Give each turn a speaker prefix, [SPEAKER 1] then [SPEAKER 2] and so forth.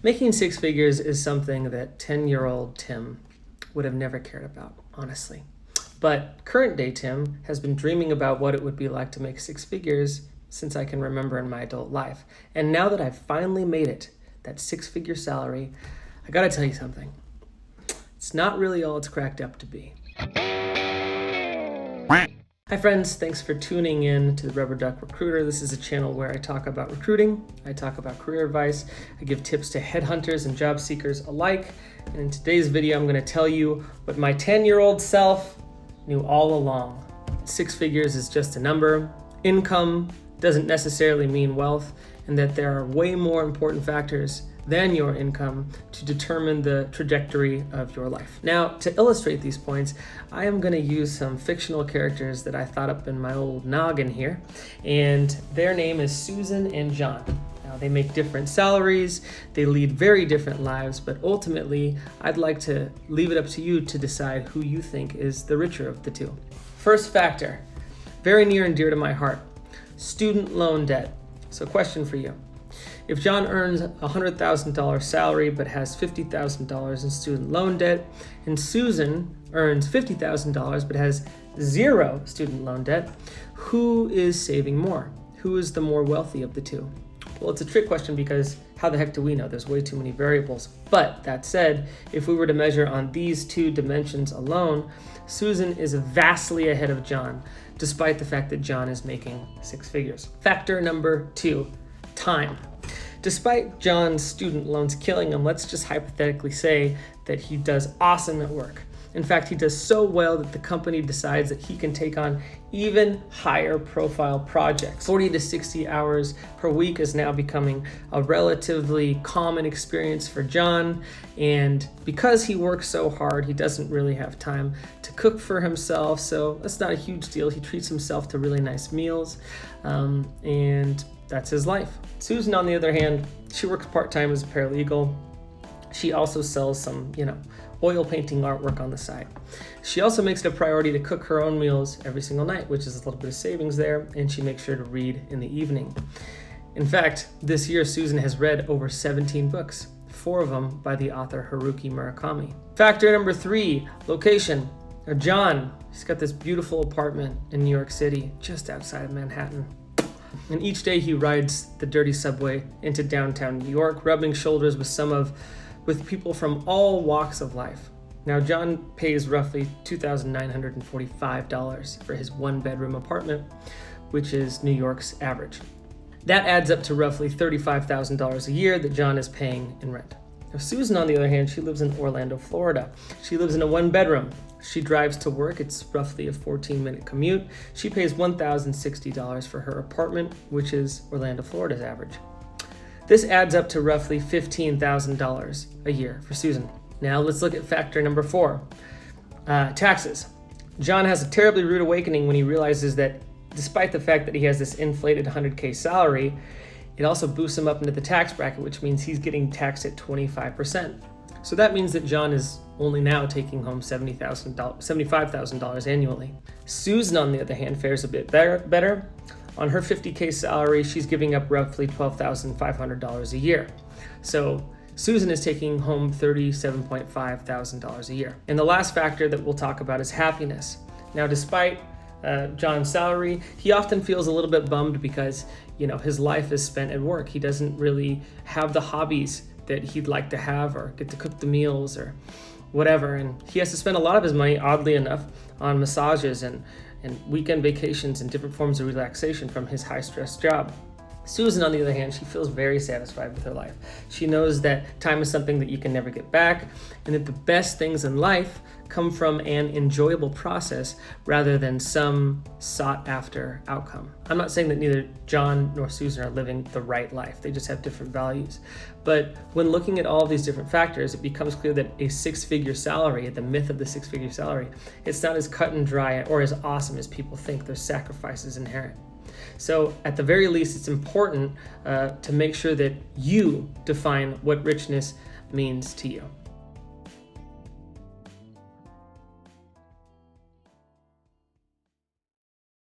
[SPEAKER 1] Making six figures is something that 10-year-old Tim would have never cared about, honestly. But current day Tim has been dreaming about what it would be like to make six figures since I can remember in my adult life. And now that I've finally made it, that six-figure salary, I gotta tell you something. It's not really all it's cracked up to be. Hi friends, thanks for tuning in to the Rubber Duck Recruiter. This is a channel where I talk about recruiting, I talk about career advice, I give tips to headhunters and job seekers alike. And in today's video, I'm gonna tell you what my 10-year-old self knew all along. Six figures is just a number. Income doesn't necessarily mean wealth, and that there are way more important factors than your income to determine the trajectory of your life. Now, to illustrate these points, I am going to use some fictional characters that I thought up in my old noggin here, and their name is Susan and John. Now, they make different salaries, they lead very different lives, but ultimately, I'd like to leave it up to you to decide who you think is the richer of the two. First factor, very near and dear to my heart, student loan debt. So question for you. If John earns a $100,000 salary but has $50,000 in student loan debt, and Susan earns $50,000 but has zero student loan debt, who is saving more? Who is the more wealthy of the two? Well, it's a trick question because how the heck do we know? There's way too many variables. But that said, if we were to measure on these two dimensions alone, Susan is vastly ahead of John, despite the fact that John is making six figures. Factor number two, time. Despite John's student loans killing him, let's just hypothetically say that he does awesome at work. In fact, he does so well that the company decides that he can take on even higher profile projects. 40 to 60 hours per week is now becoming a relatively common experience for John. And because he works so hard, he doesn't really have time to cook for himself. So that's not a huge deal. He treats himself to really nice meals. And that's his life. Susan, on the other hand, she works part-time as a paralegal. She also sells some, oil painting artwork on the side. She also makes it a priority to cook her own meals every single night, which is a little bit of savings there, and she makes sure to read in the evening. In fact, this year, Susan has read over 17 books, 4 of them by the author Haruki Murakami. Factor number 3, location. Now, John, he's got this beautiful apartment in New York City, just outside of Manhattan. And each day he rides the dirty subway into downtown New York, rubbing shoulders with people from all walks of life. Now, John pays roughly $2,945 for his one-bedroom apartment, which is New York's average. That adds up to roughly $35,000 a year that John is paying in rent. Now, Susan, on the other hand, she lives in Orlando, Florida. She lives in a one-bedroom. She drives to work. It's roughly a 14-minute commute. She pays $1,060 for her apartment, which is Orlando, Florida's average. This adds up to roughly $15,000 a year for Susan. Now let's look at factor number 4, taxes. John has a terribly rude awakening when he realizes that despite the fact that he has this inflated $100K salary, it also boosts him up into the tax bracket, which means he's getting taxed at 25%. So that means that John is only now taking home $75,000 annually. Susan, on the other hand, fares a bit better. On her $50K salary, she's giving up roughly $12,500 a year. So Susan is taking home $37,500 a year. And the last factor that we'll talk about is happiness. Now, despite John's salary, he often feels a little bit bummed because, his life is spent at work. He doesn't really have the hobbies that he'd like to have or get to cook the meals or whatever. And he has to spend a lot of his money, oddly enough, on massages and weekend vacations and different forms of relaxation from his high-stress job. Susan, on the other hand, she feels very satisfied with her life. She knows that time is something that you can never get back, and that the best things in life come from an enjoyable process rather than some sought-after outcome. I'm not saying that neither John nor Susan are living the right life. They just have different values. But when looking at all these different factors, it becomes clear that a six-figure salary, the myth of the six-figure salary, it's not as cut and dry or as awesome as people think. There's sacrifices inherent. So at the very least, it's important to make sure that you define what richness means to you.